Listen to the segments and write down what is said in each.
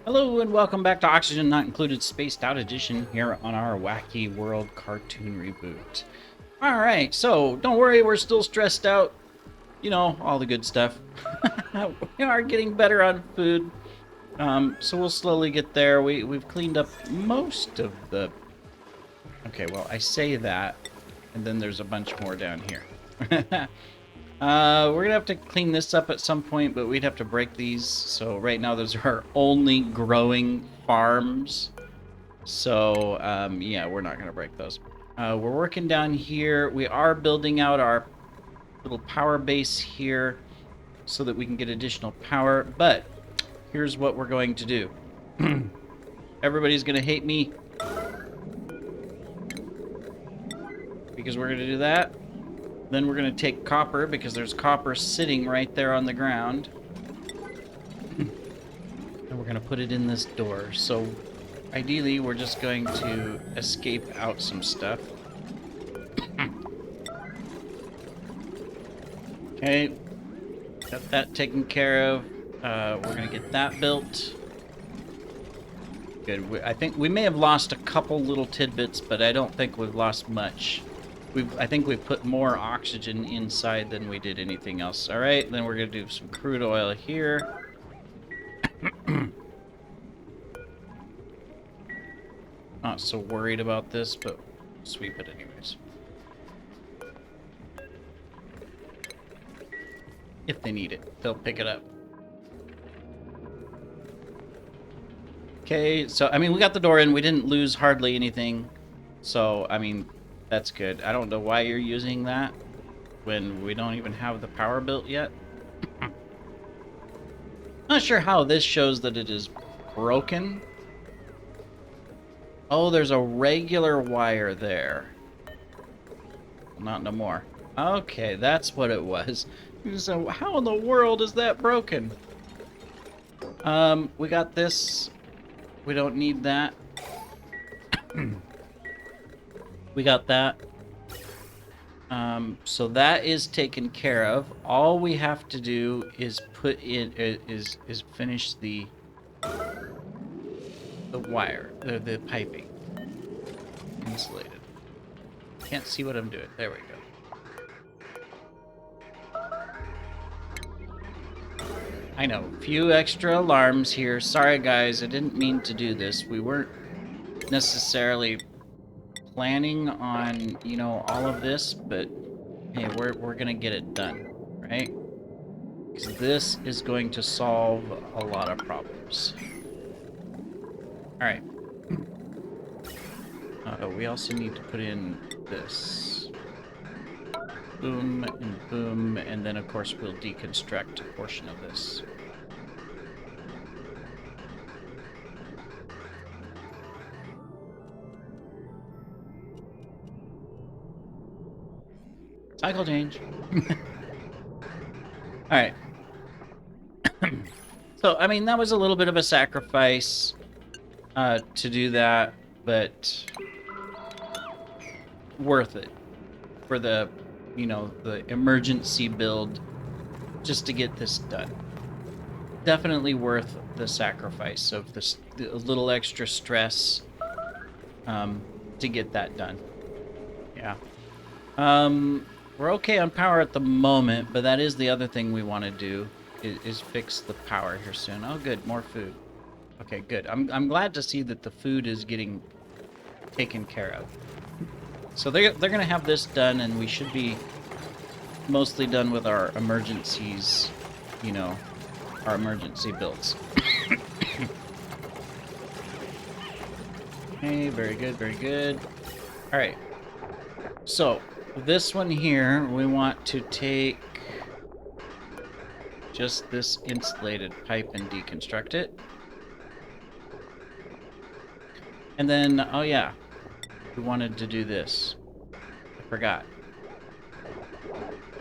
Hello and welcome back to Oxygen Not Included Spaced Out Edition here on our Wacky World cartoon reboot. Alright, so don't worry, we're still stressed out. You know, all the good stuff. We are getting better on food. So we'll slowly get there. We've cleaned up most of the... Okay, well, I say that, and then there's a bunch more down here. We're gonna have to clean this up at some point, but we'd have to break these. So right now, those are our only growing farms. So yeah, we're not gonna break those. We're working down here. We are building out our little power base here so that we can get additional power. But here's what we're going to do. Everybody's gonna hate me because we're gonna do that. Then we're going to take copper, because there's copper sitting right there on the ground. And we're going to put it in this door. So, ideally, we're just going to escape out some stuff. Okay. Got that taken care of. We're going to get that built. Good. I think we may have lost a couple little tidbits, but I don't think we've lost much. I think we've put more oxygen inside than we did anything else. All right, then we're gonna do some crude oil here. Not so worried about this, but sweep it anyways. If they need it, they'll pick it up. Okay, so I mean, we got the door in. We didn't lose hardly anything. So, I mean, that's good. I don't know why you're using that when we don't even have the power built yet. Not sure how this shows that it is broken. Oh, there's a regular wire there. Not no more. Okay, that's what it was. So how in the world is that broken? We got this. We don't need that. We got that. So that is taken care of. All we have to do is put in is finish the wire, the piping, insulated. Can't see what I'm doing. There we go. I know, few extra alarms here. Sorry guys, I didn't mean to do this. We weren't necessarily planning on, you know, all of this, but hey, we're gonna get it done, right? Because this is going to solve a lot of problems. All right. We also need to put in this. Boom and boom, and then of course we'll deconstruct a portion of this. Cycle change. All right. So, I mean, that was a little bit of a sacrifice to do that, but worth it for the, you know, the emergency build just to get this done. Definitely worth the sacrifice of this, a little extra stress to get that done. Yeah. We're okay on power at the moment, but that is the other thing we want to do is fix the power here soon. Oh, good, more food. Okay, good. I'm glad to see that the food is getting taken care of. So they're gonna have this done, and we should be mostly done with our emergencies, you know, our emergency builds. Okay, very good, very good. All right. So this one here, we want to take just this insulated pipe and deconstruct it. And then, oh yeah, we wanted to do this. I forgot.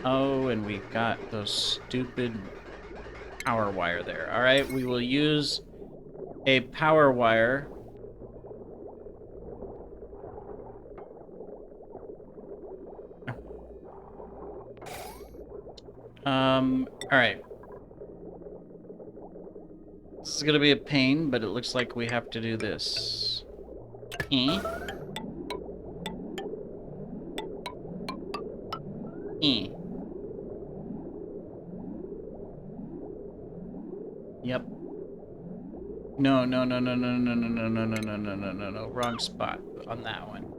Oh, and we've got those stupid power wire there. All right, we will use a power wire. All right. This is gonna be a pain, but it looks like we have to do this. Eh? Eh. Yep. No, no, no, no, no, no, no, no, no, no, no, no, no, no, no. Wrong spot on that one.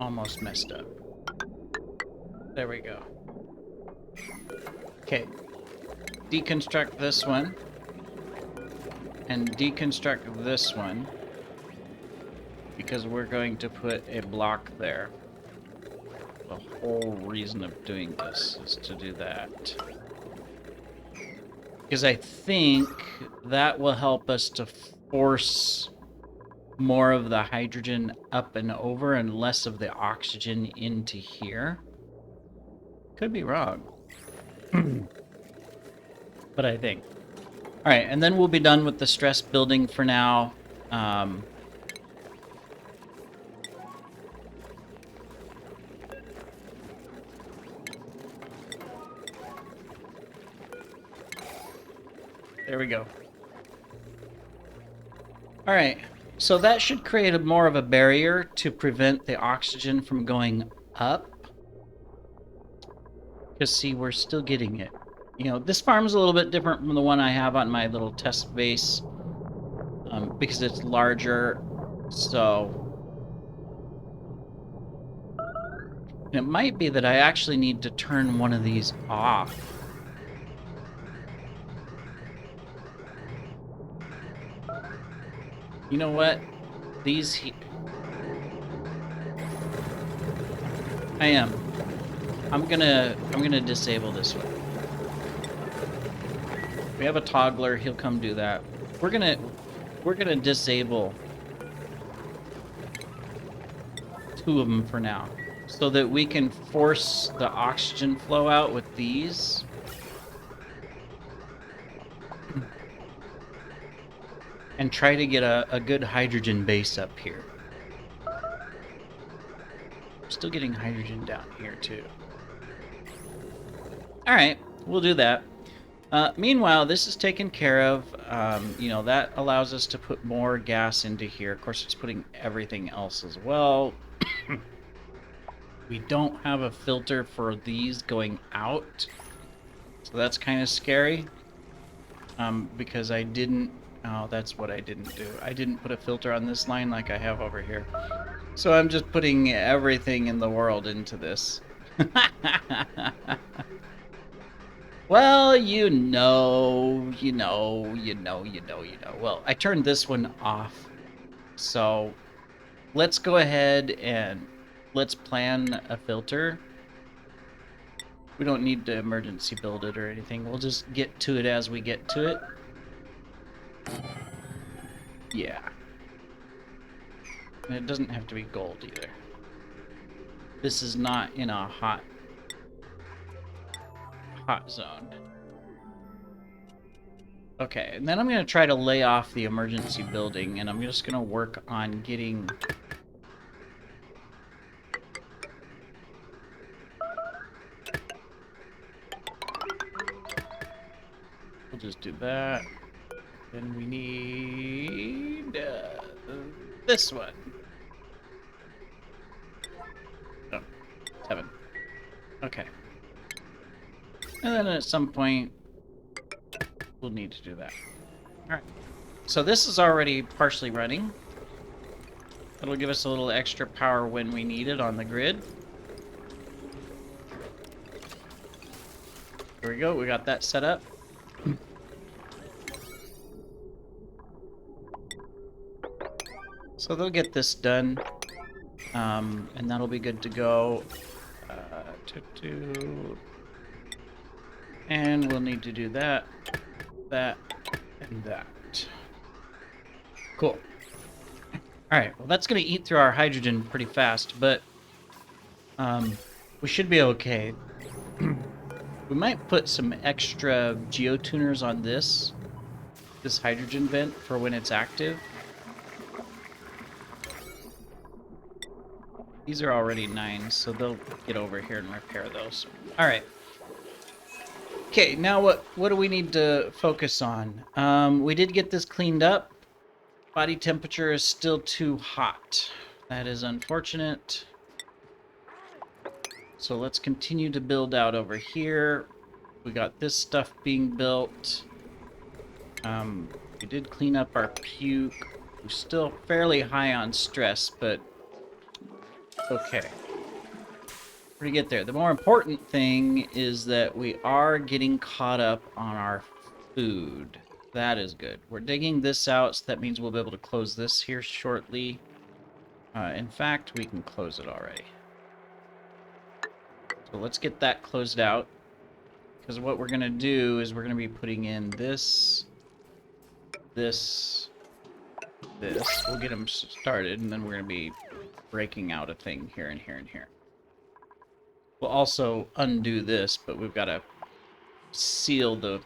Almost messed up. There we go. Okay. Deconstruct this one. And deconstruct this one. Because we're going to put a block there. The whole reason of doing this is to do that. Because I think that will help us to force more of the hydrogen up and over and less of the oxygen into here. Could be wrong. But I think. All right, and then we'll be done with the stress building for now. There we go. All right, so that should create more of a barrier to prevent the oxygen from going up. Because see, we're still getting it. You know, this farm's a little bit different from the one I have on my little test base. Because it's larger, so... And it might be that I actually need to turn one of these off. You know what? These... I am. I'm gonna disable this one. We have a toggler, he'll come do that. We're gonna disable 2 of them for now, so that we can force the oxygen flow out with these. And try to get a good hydrogen base up here. Still getting hydrogen down here too. Alright, we'll do that. Meanwhile, this is taken care of. You know, that allows us to put more gas into here. Of course, it's putting everything else as well. We don't have a filter for these going out. So that's kind of scary. Because I didn't... Oh, that's what I didn't do. I didn't put a filter on this line like I have over here. So I'm just putting everything in the world into this. Well, you know. Well, I turned this one off. So let's go ahead and let's plan a filter. We don't need to emergency build it or anything. We'll just get to it as we get to it. Yeah. And it doesn't have to be gold either. This is not in a hot zone. Okay, and then I'm going to try to lay off the emergency building, and I'm just going to work on getting... We'll just do that. Then we need this one. Oh, 7. Okay. And then at some point, we'll need to do that. Alright. So this is already partially running. It'll give us a little extra power when we need it on the grid. There we go, we got that set up. So they'll get this done, and that'll be good to go. And we'll need to do that, that, and that. Cool. Alright, well that's going to eat through our hydrogen pretty fast, but we should be okay. We might put some extra geotuners on this hydrogen vent for when it's active. These are already 9, so they'll get over here and repair those. Alright. Okay, now what do we need to focus on? We did get this cleaned up. Body temperature is still too hot. That is unfortunate. So let's continue to build out over here. We got this stuff being built. We did clean up our puke. We're still fairly high on stress, but okay. We're gonna get there. The more important thing is that we are getting caught up on our food. That is good. We're digging this out, so that means we'll be able to close this here shortly. In fact, we can close it already. So let's get that closed out. Because what we're going to do is we're going to be putting in this, this. We'll get them started, and then we're going to be breaking out a thing here and here and here. We'll also undo this, but we've got to seal the...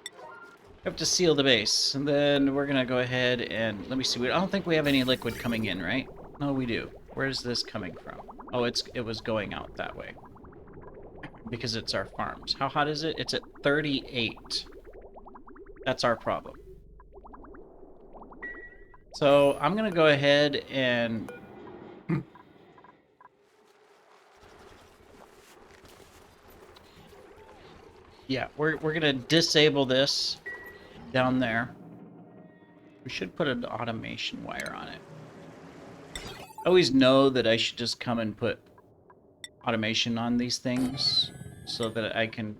We have to seal the base. And then we're going to go ahead and... Let me see. I don't think we have any liquid coming in, right? No, we do. Where's this coming from? Oh, it was going out that way. Because it's our farms. How hot is it? It's at 38. That's our problem. So I'm going to go ahead and... Yeah, we're going to disable this down there. We should put an automation wire on it. I always know that I should just come and put automation on these things so that I can,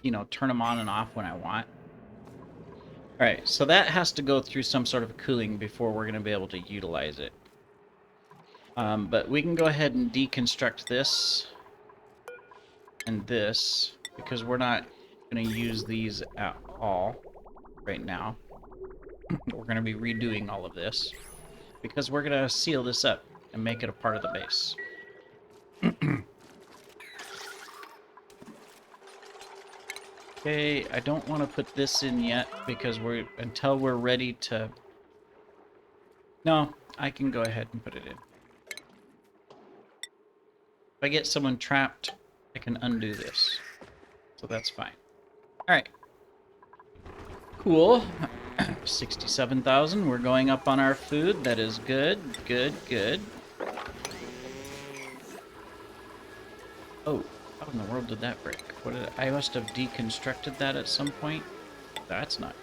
you know, turn them on and off when I want. All right, so that has to go through some sort of cooling before we're going to be able to utilize it. But we can go ahead and deconstruct this and this because we're not going to use these at all right now. We're going to be redoing all of this because we're going to seal this up and make it a part of the base. Okay, I don't want to put this in yet because until we're ready to... No, I can go ahead and put it in. If I get someone trapped, I can undo this. So that's fine. Alright. Cool. 67,000. We're going up on our food. That is good. Good, good. Oh, how in the world did that break? I must have deconstructed that at some point. That's not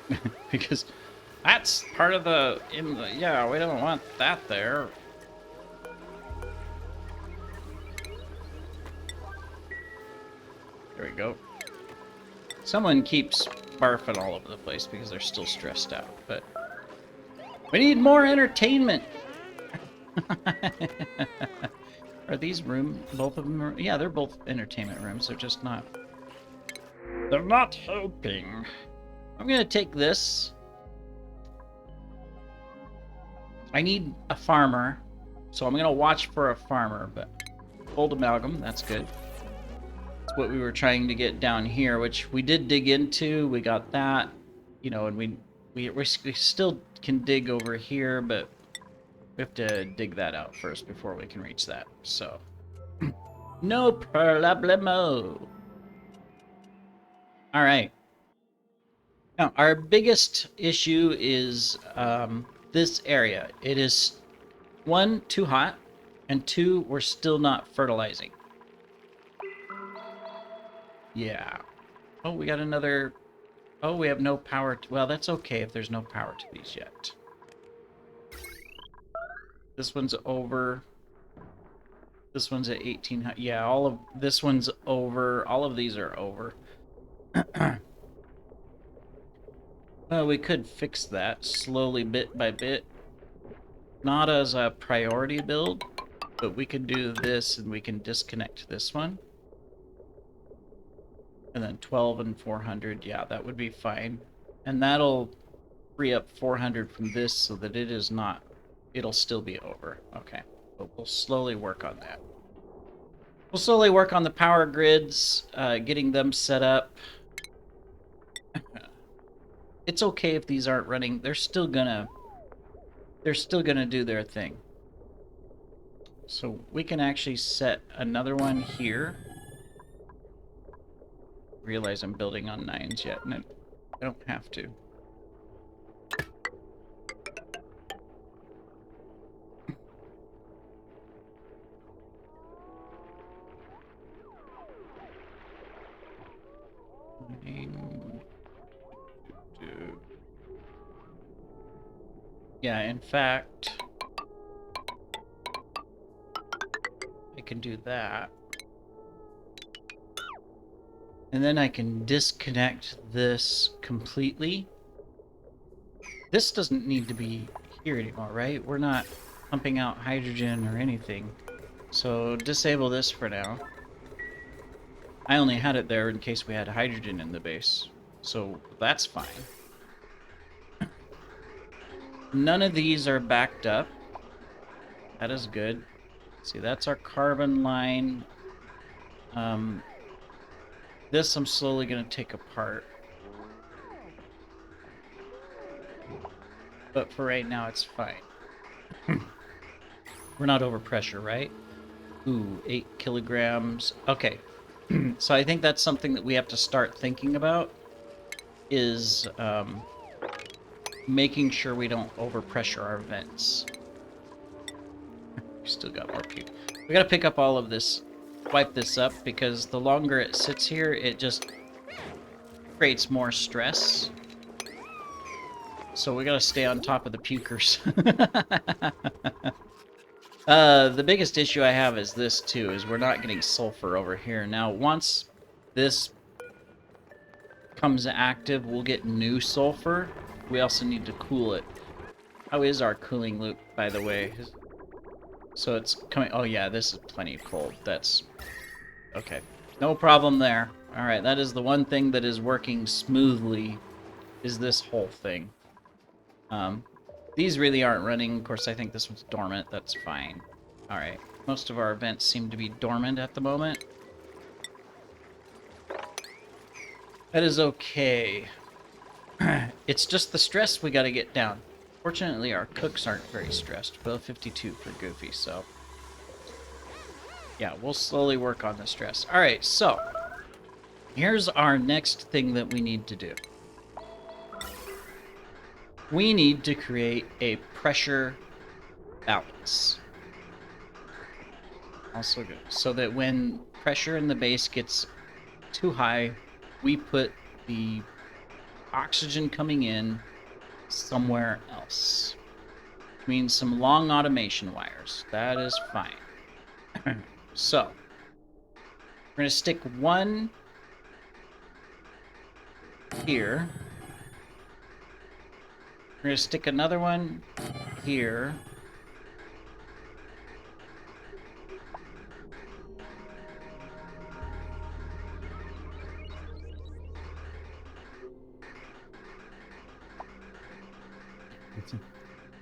good. Because that's part of the... Yeah, we don't want that there. There we go. Someone keeps barfing all over the place because they're still stressed out, but... We need more entertainment! Are these both of them? Yeah, they're both entertainment rooms. They're just not... They're not helping. I'm gonna take this. I need a farmer, so I'm gonna watch for a farmer, but... Old amalgam, that's good. That's what we were trying to get down here, which we did dig into. We got that, you know, and we still can dig over here, but we have to dig that out first before we can reach that. So, no problemo. All right. Now, our biggest issue is this area. It is, 1, too hot, and 2, we're still not fertilizing. Yeah. Oh, we got another... Oh, we have no power... Well, that's okay if there's no power to these yet. This one's over. This one's at 1800. Yeah, this one's over. All of these are over. Well, we could fix that slowly, bit by bit. Not as a priority build, but we could do this and we can disconnect this one. And then 12 and 400, yeah, that would be fine. And that'll free up 400 from this so that it is not... It'll still be over. Okay. But we'll slowly work on that. We'll slowly work on the power grids, getting them set up. It's okay if these aren't running. They're still gonna do their thing. So we can actually set another one here. Realize I'm building on 9s yet, and I don't have to. Yeah, in fact, I can do that. And then I can disconnect this completely. This doesn't need to be here anymore, right? We're not pumping out hydrogen or anything. So disable this for now. I only had it there in case we had hydrogen in the base. So that's fine. None of these are backed up. That is good. See, that's our carbon line. This I'm slowly going to take apart. But for right now, it's fine. We're not over pressure, right? Ooh, 8 kilograms. Okay. So I think that's something that we have to start thinking about, is making sure we don't overpressure our vents. We still got more people. We gotta pick up all of this, wipe this up, because the longer it sits here, it just creates more stress. So we gotta stay on top of the pukers. The biggest issue I have is this too, is we're not getting sulfur over here. Now, once this comes active, we'll get new sulfur. We also need to cool it. How is our cooling loop, by the way? So it's coming... Oh yeah, this is plenty cold. That's... Okay. No problem there. Alright, that is the one thing that is working smoothly, is this whole thing. These really aren't running. Of course, I think this one's dormant. That's fine. Alright. Most of our vents seem to be dormant at the moment. That is okay. It's just the stress we gotta get down. Fortunately, our cooks aren't very stressed. Well, 52 for Goofy, so... Yeah, we'll slowly work on the stress. Alright, so... Here's our next thing that we need to do. We need to create a pressure balance. Also good. So that when pressure in the base gets too high, we put the oxygen coming in somewhere else. Which means some long automation wires. That is fine. So, we're going to stick one here. We're going to stick another one here.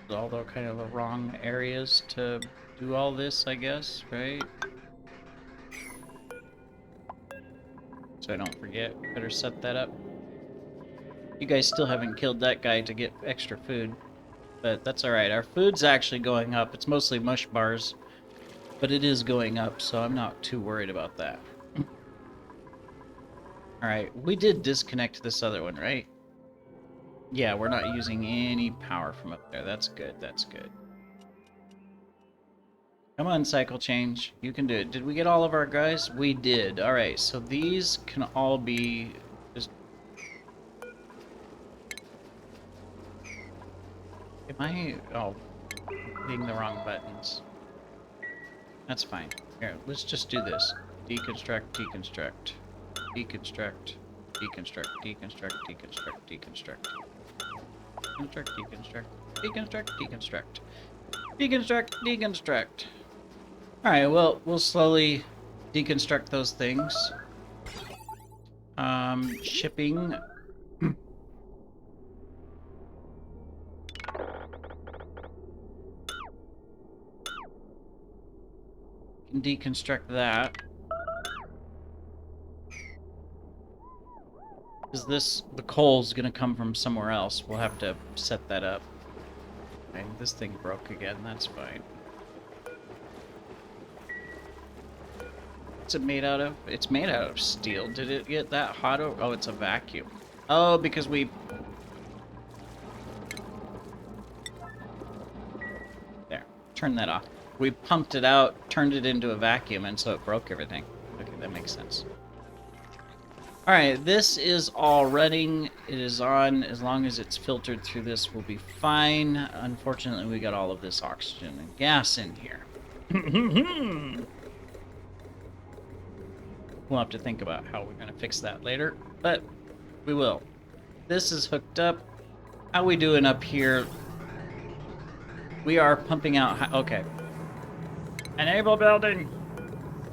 Although kind of the wrong areas to do all this, I guess, right? So I don't forget. Better set that up. You guys still haven't killed that guy to get extra food. But that's alright. Our food's actually going up. It's mostly mush bars. But it is going up, so I'm not too worried about that. Alright, we did disconnect this other one, right? Yeah, we're not using any power from up there. That's good, that's good. Come on, cycle change. You can do it. Did we get all of our guys? We did. Alright, so these can all be... just... Am I... Oh, hitting the wrong buttons. That's fine. Here, let's just do this. Deconstruct, deconstruct. Deconstruct, deconstruct, deconstruct, deconstruct, deconstruct. Deconstruct, deconstruct, deconstruct, deconstruct. Deconstruct, deconstruct. Alright, well, we'll slowly deconstruct those things. Shipping. Deconstruct that. Is this... the coal's gonna come from somewhere else. We'll have to set that up. Okay, this thing broke again. That's fine. What's it made out of? It's made out of steel. Did it get that hot? Oh, it's a vacuum. Oh, because we... There. Turn that off. We pumped it out, turned it into a vacuum, and so it broke everything. Okay, that makes sense. Alright, this is all running. It is on. As long as it's filtered through this, we'll be fine. Unfortunately, we got all of this oxygen and gas in here. We'll have to think about how we're going to fix that later, but we will. This is hooked up. How we doing up here? We are pumping out... Okay. Enable building!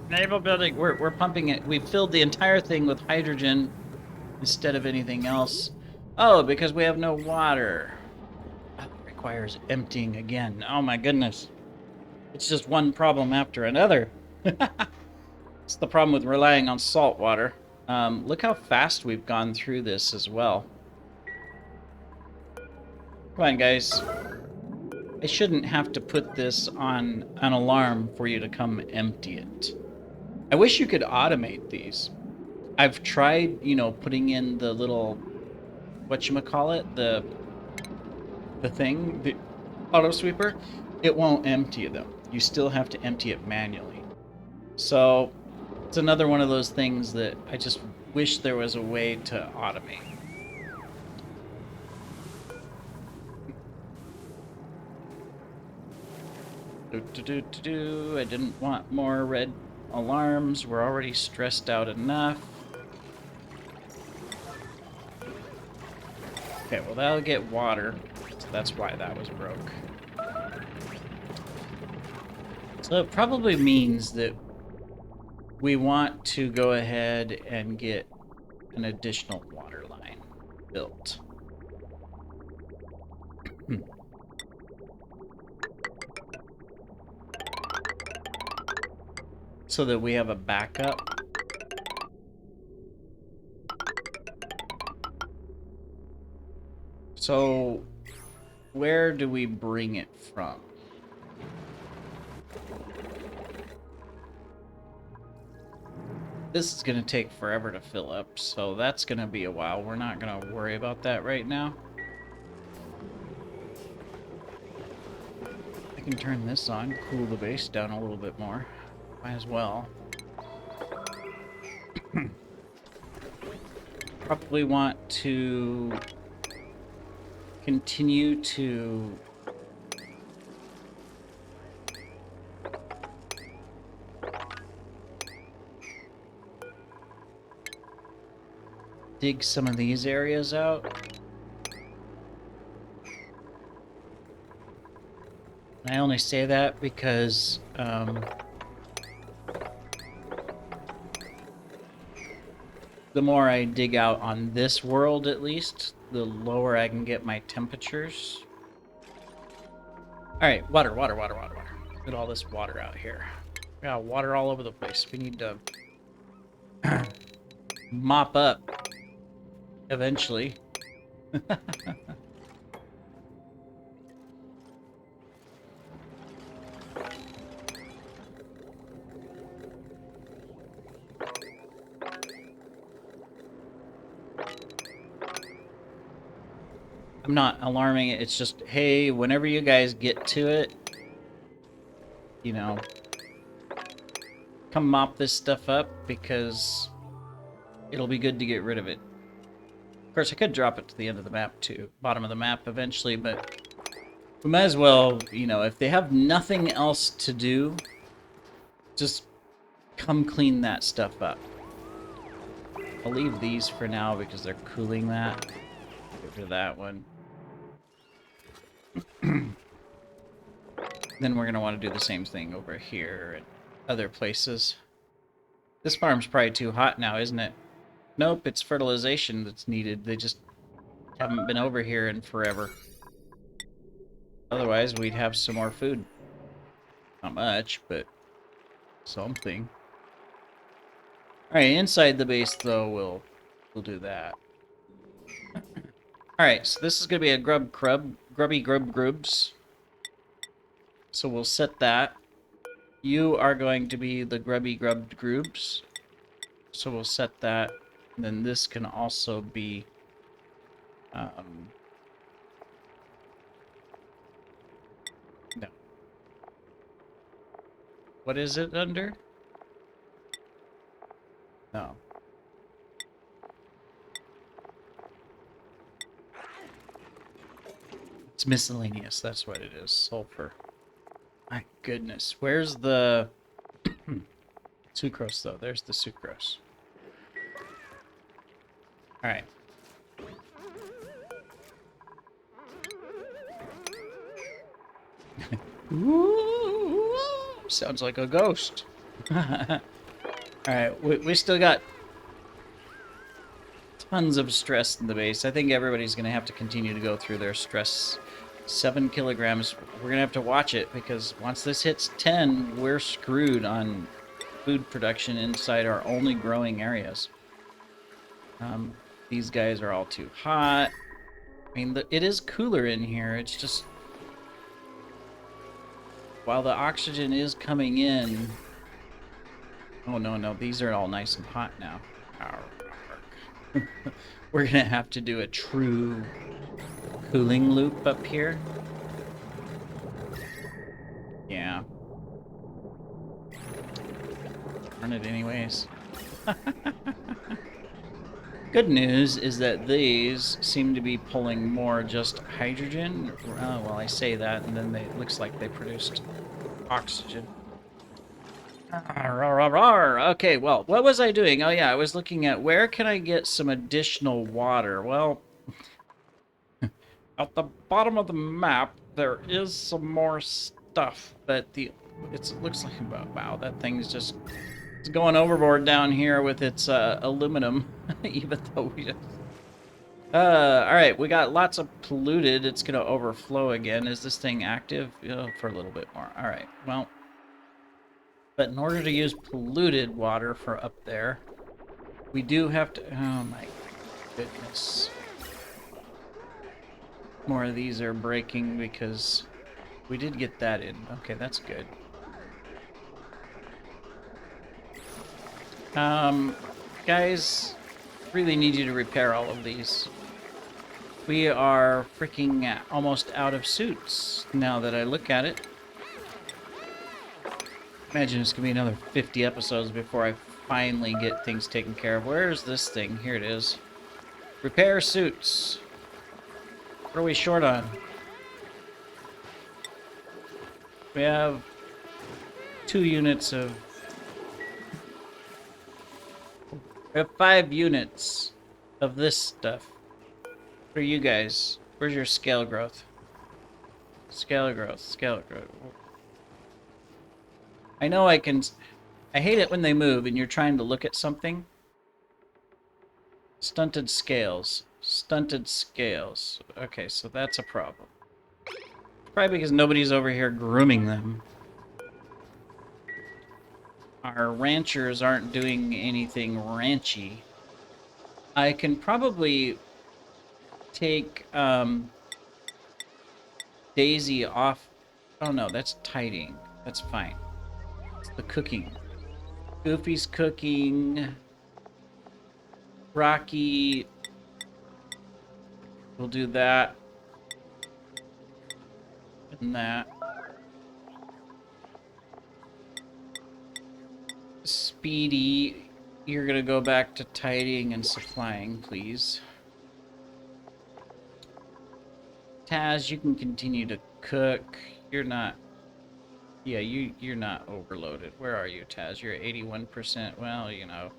Enable building! We're pumping it. We filled the entire thing with hydrogen instead of anything else. Oh, because we have no water. That requires emptying again. Oh my goodness. It's just one problem after another. It's the problem with relying on salt water. Look how fast we've gone through this as well. Come on, guys. I shouldn't have to put this on an alarm for you to come empty it. I wish you could automate these. I've tried, you know, putting in the little, whatchamacallit, the thing, the auto sweeper. It won't empty them. You still have to empty it manually. So it's another one of those things that I just wish there was a way to automate. I didn't want more red alarms. We're already stressed out enough. Okay, well that'll get water. So that's why that was broke. So it probably means that we want to go ahead and get an additional water line built. So that we have a backup. So where do we bring it from? This is going to take forever to fill up, so that's going to be a while. We're not going to worry about that right now. I can turn this on, cool the base down a little bit more. Might as well. Probably want to continue to dig some of these areas out. I only say that because the more I dig out on this world, at least, the lower I can get my temperatures. Alright, water. Get all this water out here. We got water all over the place. We need to mop up eventually. I'm not alarming it. It's just, hey, whenever you guys get to it, you know, come mop this stuff up because it'll be good to get rid of it. Of course, I could drop it to the end of the map too, bottom of the map eventually, but we might as well, you know, if they have nothing else to do, just come clean that stuff up. I'll leave these for now because they're cooling that. Get rid of that one. Then we're going to want to do the same thing over here and other places. This farm's probably too hot now, isn't it? Nope, it's fertilization that's needed. They just haven't been over here in forever. Otherwise, we'd have some more food. Not much, but something. Alright, inside the base, though, we'll do that. Alright, so this is going to be a grubby grubs. So we'll set that. You are going to be the grubby grubbed groups. So we'll set that. And then this can also be... no. What is it under? No. It's miscellaneous. That's what it is. Sulfur. My goodness. Where's the sucrose, though? There's the sucrose. All right. Ooh, sounds like a ghost. All right. We still got tons of stress in the base. I think everybody's going to have to continue to go through their stress. 7 kilograms. We're going to have to watch it because once this hits 10, we're screwed on food production inside our only growing areas. These guys are all too hot. I mean, it is cooler in here. It's just... while the oxygen is coming in... oh, no. These are all nice and hot now. We're going to have to do a true cooling loop up here. Yeah. Run it anyways. Good news is that these seem to be pulling more just hydrogen. Well, I say that, and then it looks like they produced oxygen. Okay, well, what was I doing? Oh, yeah, I was looking at where can I get some additional water? Well, at the bottom of the map, there is some more stuff, but it looks like, wow, that thing's just... it's going overboard down here with its aluminum, even though we just... alright, we got lots of polluted. It's going to overflow again. Is this thing active? For a little bit more. Alright, well... but in order to use polluted water for up there, we do have to... oh my goodness. More of these are breaking because we did get that in. Okay, that's good. Guys, really need you to repair all of these. We are freaking almost out of suits now that I look at it. Imagine it's gonna be another 50 episodes before I finally get things taken care of. Where's this thing? Here it is. Repair suits. What are we short on? We have 2 units of... we have 5 units of this stuff. For you guys. Where's your scale growth? Scale growth. I know I can... I hate it when they move and you're trying to look at something. Stunted scales. Okay, so that's a problem. Probably because nobody's over here grooming them. Our ranchers aren't doing anything ranchy. I can probably take Daisy off. Oh no, that's tidying. That's fine. It's the cooking. Goofy's cooking. Rocky. We'll do that. And that. Speedy, you're gonna go back to tidying and supplying, please. Taz, you can continue to cook. You're not... yeah, you're not overloaded. Where are you, Taz? You're at 81%. Well, you know.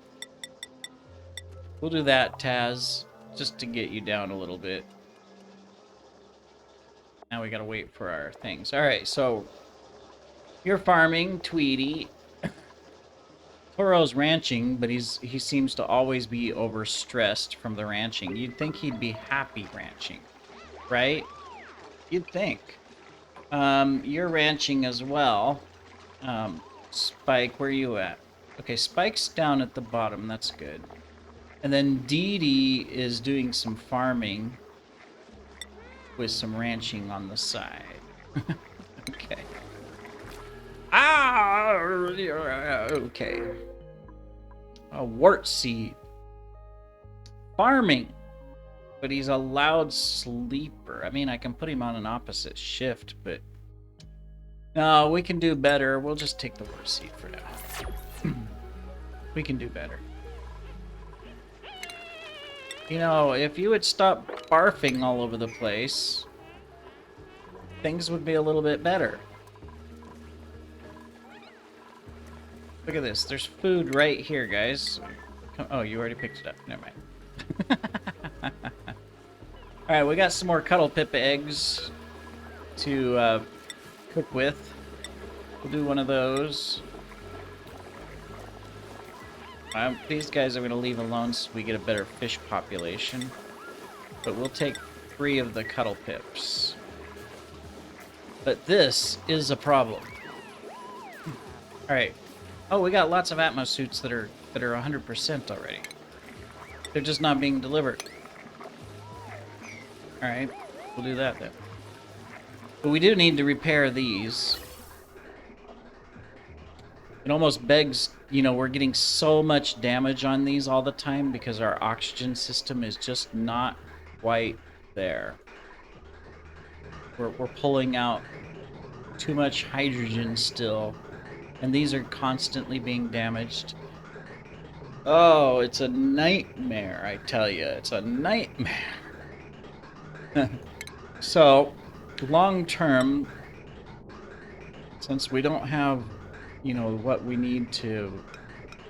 We'll do that, Taz, just to get you down a little bit. Now we gotta wait for our things. Alright, so... you're farming, Tweety. Toro's ranching, but he seems to always be overstressed from the ranching. You'd think he'd be happy ranching, right? You'd think. You're ranching as well. Spike, where are you at? Okay, Spike's down at the bottom. That's good. And then Dee Dee is doing some farming with some ranching on the side. Okay. Ah! Okay. A wart seed. Farming. But he's a loud sleeper. I mean, I can put him on an opposite shift, but... No, we can do better. We'll just take the wart seed for now. We can do better. You know, if you would stop barfing all over the place, things would be a little bit better. Look at this. There's food right here, guys. Oh, you already picked it up. Never mind. Alright, we got some more Cuddle Pip eggs to cook with. We'll do one of those. These guys I'm going to leave alone so we get a better fish population. But we'll take 3 of the Cuddle Pips. But this is a problem. Alright. Oh, we got lots of Atmos suits that are 100% already. They're just not being delivered. Alright, we'll do that then. But we do need to repair these. It almost begs, you know, we're getting so much damage on these all the time because our oxygen system is just not quite there. We're pulling out too much hydrogen still. And these are constantly being damaged. Oh, it's a nightmare, I tell you. It's a nightmare. So, long term, since we don't have, you know, what we need to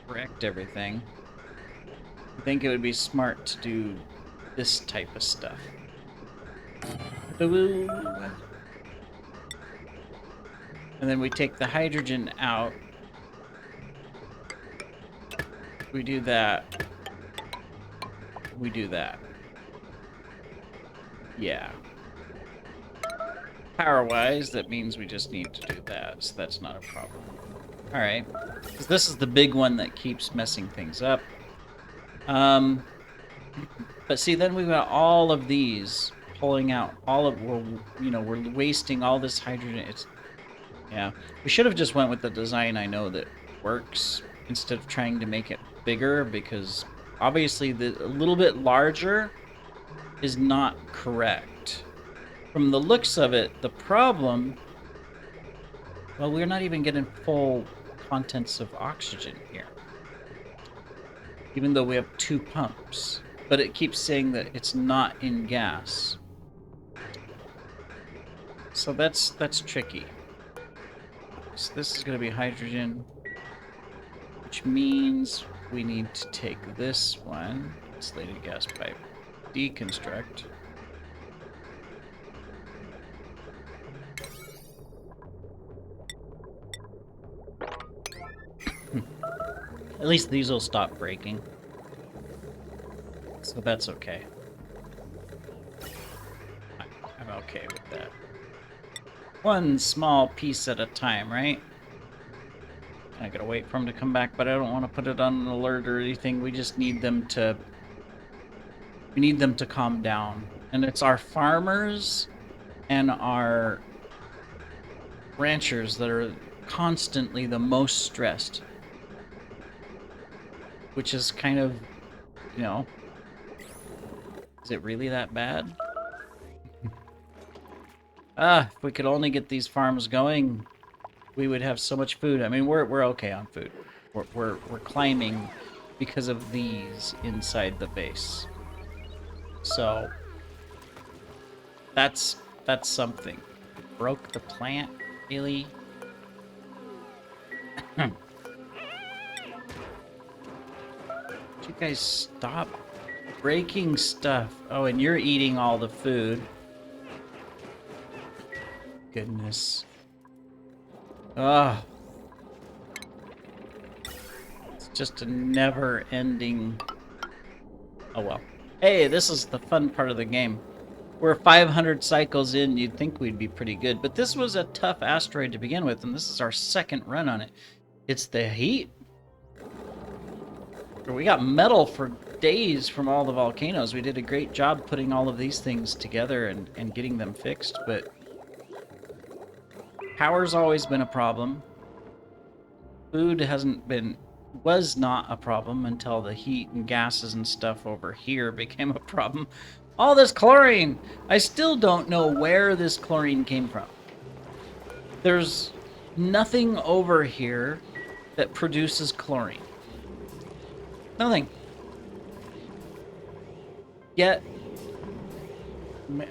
correct everything, I think it would be smart to do this type of stuff. And then we take the hydrogen out. We do that. We do that. Yeah. Power-wise, that means we just need to do that, so that's not a problem. Alright. Because this is the big one that keeps messing things up. But see, then we've got all of these pulling out all of... we're wasting all this hydrogen. It's... Yeah. We should have just went with the design I know that works instead of trying to make it bigger, because obviously a little bit larger is not correct. From the looks of it, the problem... Well, we're not even getting full contents of oxygen here. Even though we have 2 pumps. But it keeps saying that it's not in gas. So that's tricky. So this is going to be hydrogen, which means we need to take this one, insulated gas pipe, deconstruct. At least these will stop breaking. So that's okay. I'm okay with that. One small piece at a time, right? I gotta wait for them to come back, but I don't want to put it on an alert or anything. We just need them to... We need them to calm down. And it's our farmers and our ranchers that are constantly the most stressed. Which is kind of, you know... Is it really that bad? If we could only get these farms going, we would have so much food. I mean, we're okay on food. We're climbing because of these inside the base. So that's something. Broke the plant, really? Would you guys stop breaking stuff? Oh, and you're eating all the food. Goodness. Ugh. It's just a never-ending... Oh well. Hey, this is the fun part of the game. We're 500 cycles in, you'd think we'd be pretty good, but this was a tough asteroid to begin with, and this is our second run on it. It's the heat. We got metal for days from all the volcanoes. We did a great job putting all of these things together and getting them fixed, but... Power's always been a problem. Food was not a problem until the heat and gases and stuff over here became a problem. All this chlorine! I still don't know where this chlorine came from. There's nothing over here that produces chlorine. Nothing. Yet,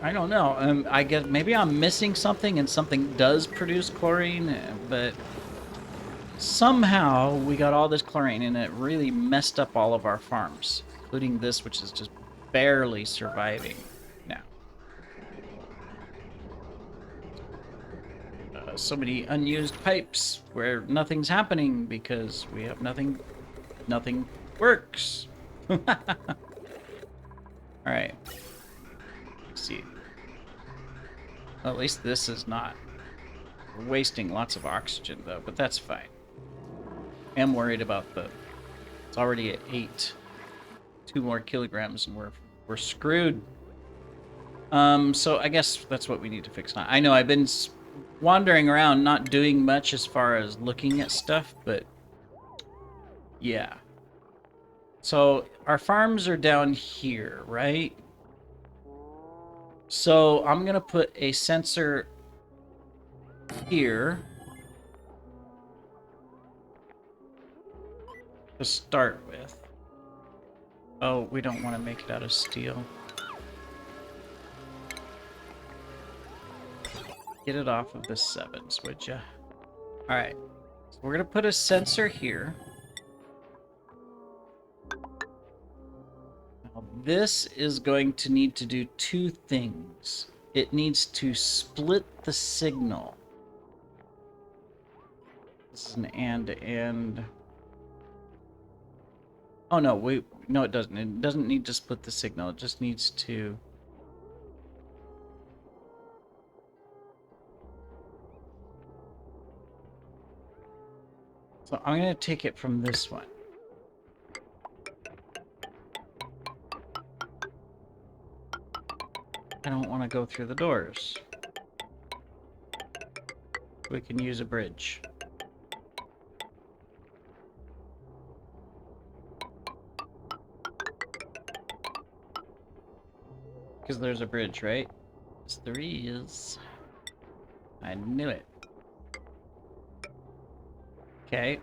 I don't know. I guess maybe I'm missing something and something does produce chlorine, but somehow we got all this chlorine and it really messed up all of our farms, including this, which is just barely surviving now. So many unused pipes where nothing's happening because we have nothing works. All right. Let's see. Well, at least this is not. We're wasting lots of oxygen though, but that's fine. I am worried about it's already at 8. 2 more kilograms and we're screwed. So I guess that's what we need to fix now. I know I've been wandering around, not doing much as far as looking at stuff, but yeah. So our farms are down here, right? So I'm gonna put a sensor here to start with. Oh, we don't want to make it out of steel. Get it off of the 7s, would ya? Alright. So we're going to put a sensor here. Now, this is going to need to do 2 things. It needs to split the signal. This is an and. Oh, no, no, it doesn't. It doesn't need to split the signal. It just needs to... So I'm going to take it from this one. I don't want to go through the doors. We can use a bridge. Because there's a bridge, right? Yes, there is. I knew it. Okay.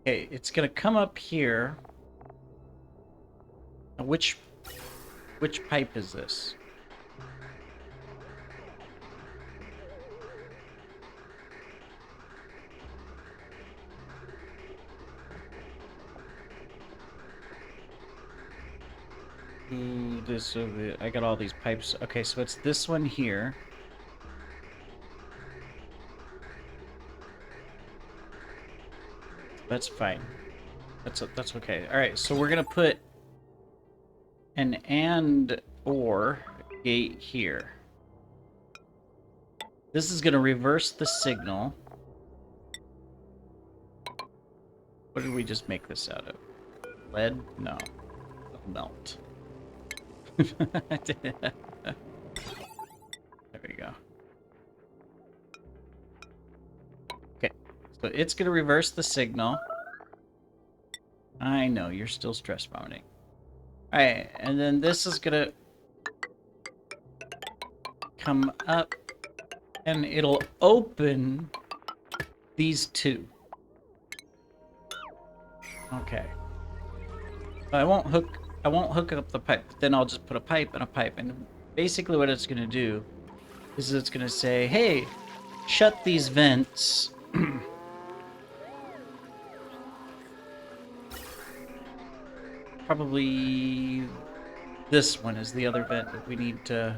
Okay, it's gonna come up here. Now, which pipe is this? Ooh, this I got all these pipes. Okay, so it's this one here. That's fine. That's okay. All right, so we're gonna put an and/or gate here. This is gonna reverse the signal. What did we just make this out of? Lead? No. Melt. There we go. Okay, so it's gonna reverse the signal. I know, you're still stress vomiting. Alright, and then this is gonna come up and it'll open these 2. Okay. I won't hook up the pipe, but then I'll just put a pipe and a pipe, and basically what it's gonna do is it's gonna say, hey, shut these vents. Probably this one is the other vent that we need to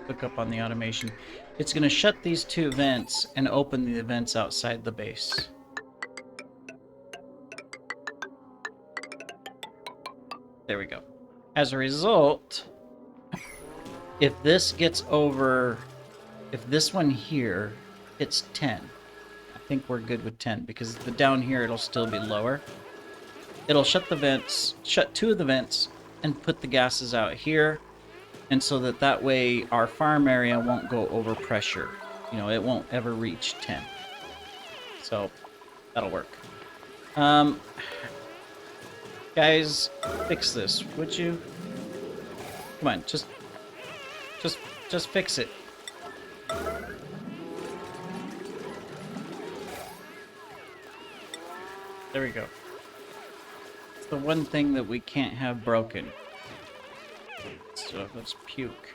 hook up on the automation. It's gonna shut these 2 vents and open the vents outside the base. There we go. As a result, if this gets over, if this one here hits 10, I think we're good with 10, because the down here it'll still be lower. It'll shut the vents, shut 2 of the vents, and put the gases out here. And so that way our farm area won't go over pressure. You know, it won't ever reach 10. So that'll work. Guys, fix this, would you? Come on, just fix it. There we go. It's the one thing that we can't have broken. So let's puke.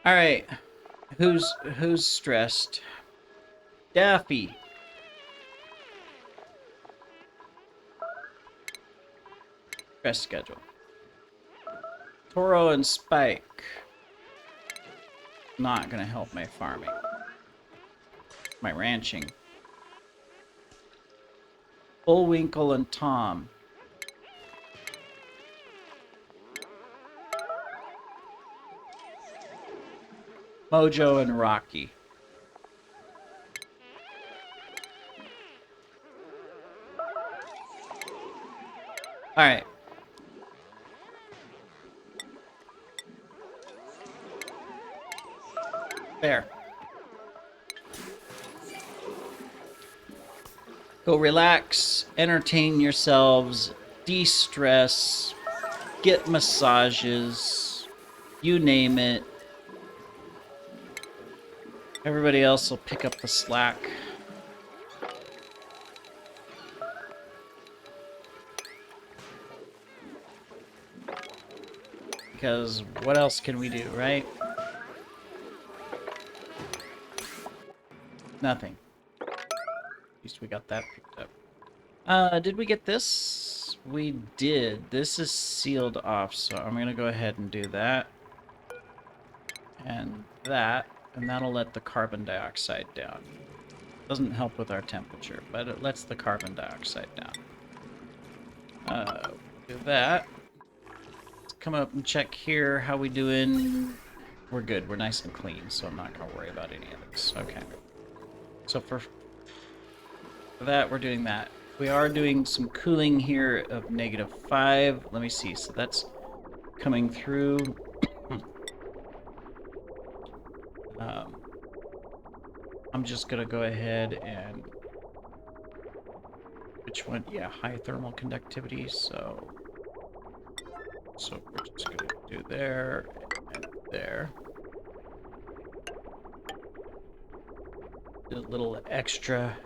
All right, who's stressed? Daffy. Stress schedule. Toro and Spike. Not gonna help my farming. My ranching. Bullwinkle and Tom. Mojo and Rocky. All right. There. Go relax, entertain yourselves, de-stress, get massages, you name it. Everybody else will pick up the slack. Because what else can we do, right? Nothing. At least we got that picked up. Did we get this? We did. This is sealed off, so I'm gonna go ahead and do that. And that. And that'll let the carbon dioxide down. Doesn't help with our temperature, but it lets the carbon dioxide down. Do that. Let's come up and check here. How we doing? We're good. We're nice and clean, so I'm not gonna worry about any of this. Okay. So for that, we're doing that. We are doing some cooling here of -5. Let me see. So that's coming through. I'm just gonna go ahead and which one? Yeah, high thermal conductivity. So we're just gonna do there and there. Do a little extra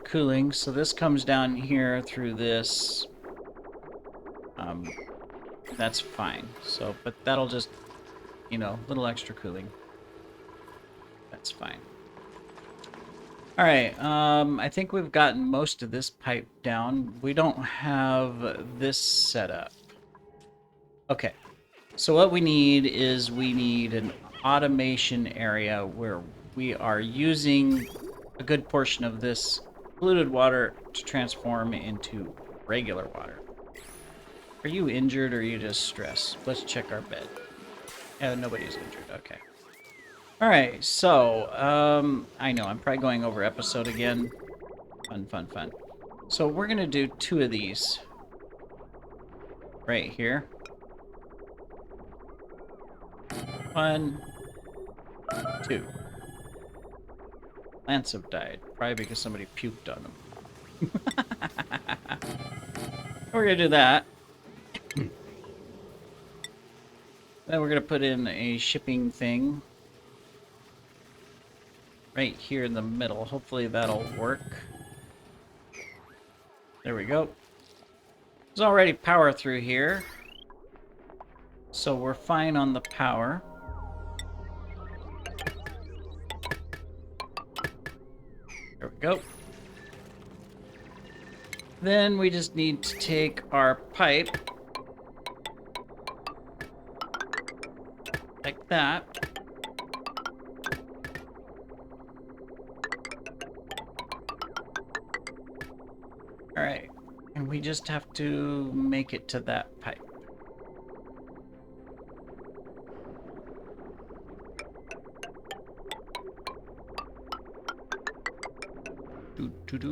cooling. So this comes down here through this. That's fine. So, but that'll just, you know, little extra cooling. That's fine. All right, I think we've gotten most of this pipe down. We don't have this set up. Okay, so what we need is we need an automation area where we are using a good portion of this polluted water to transform into regular water. Are you injured or are you just stressed? Let's check our bed. Yeah, nobody's injured. Okay. All right, so I know I'm probably going over episode again. Fun. So we're gonna do 2 of these right here. 1, 2. Plants have died, probably because somebody puked on them. We're gonna do that. Then we're gonna put in a shipping thing right here in the middle. Hopefully that'll work. There we go. There's already power through here, so we're fine on the power. There we go. Then we just need to take our pipe like that. All right, and we just have to make it to that pipe. We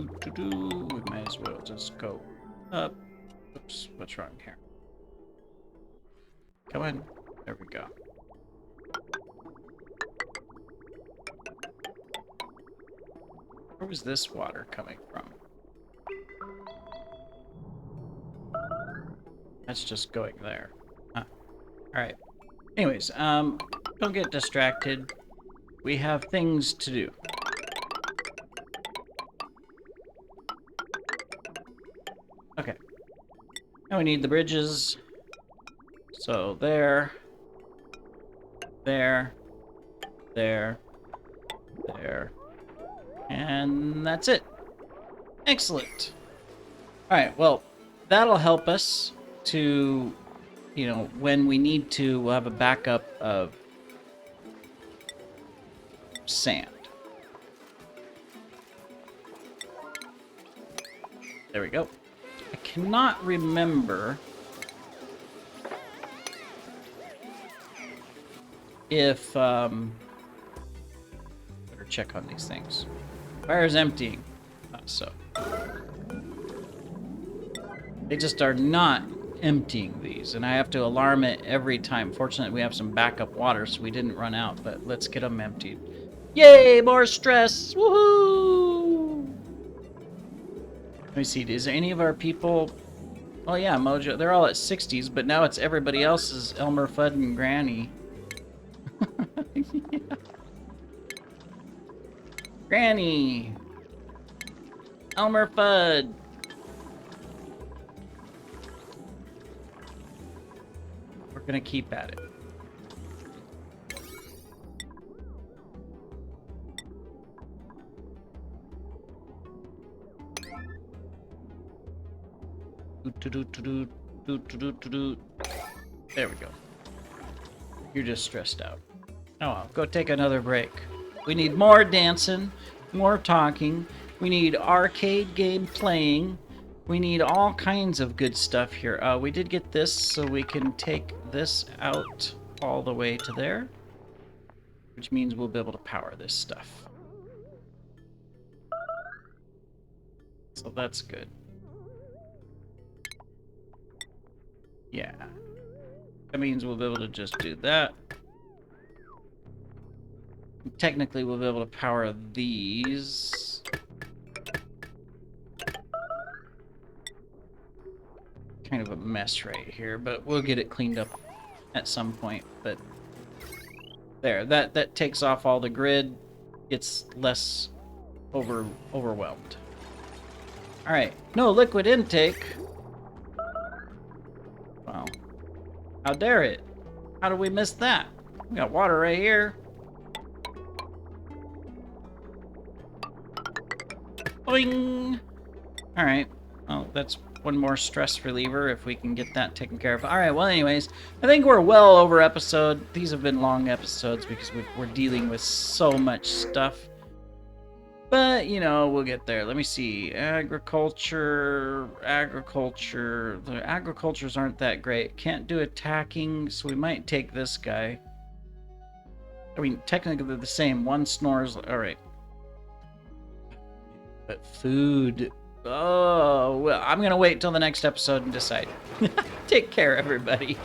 might as well just go up What's wrong here? Come on. There we go. Where was this water coming from? That's just going there. Huh. Alright. Anyways, don't get distracted. We have things to do. Okay. Now we need the bridges. So there. There. There. There. And that's it. Excellent. Alright, well, that'll help us to, you know, when we need to, we'll have a backup of sand. There we go. I cannot remember if, better check on these things. Fire's emptying. So. They just are not emptying these, and I have to alarm it every time. Fortunately, we have some backup water, so we didn't run out, but let's get them emptied. Yay, more stress! Woohoo! Let me see, is there any of our people... Oh yeah, Mojo, they're all at 60s, but now it's everybody else's Elmer, Fudd, and Granny. Yeah. Granny! Elmer, Fudd! We're gonna keep at it. There we go. You're just stressed out. Oh well, go take another break. We need more dancing, more talking. We need arcade game playing. We need all kinds of good stuff here. We did get this, so we can take this out all the way to there, which means we'll be able to power this stuff. So that's good. Yeah. That means we'll be able to just do that. Technically, we'll be able to power these. Kind of a mess right here, but we'll get it cleaned up at some point. But there, that takes off all the grid. It's less overwhelmed. All right, no liquid intake. Wow, how dare it? How did we miss that? We got water right here. Boing! All right, well, that's one more stress reliever if we can get that taken care of. All right, well, anyways, I think we're well over episode. These have been long episodes because we're dealing with so much stuff. But, you know, we'll get there. Let me see. Agriculture. The agricultures aren't that great. Can't do attacking, so we might take this guy. I mean, technically they're the same. One snores. All right. But food. Oh, well, I'm going to wait till the next episode and decide. Take care, everybody.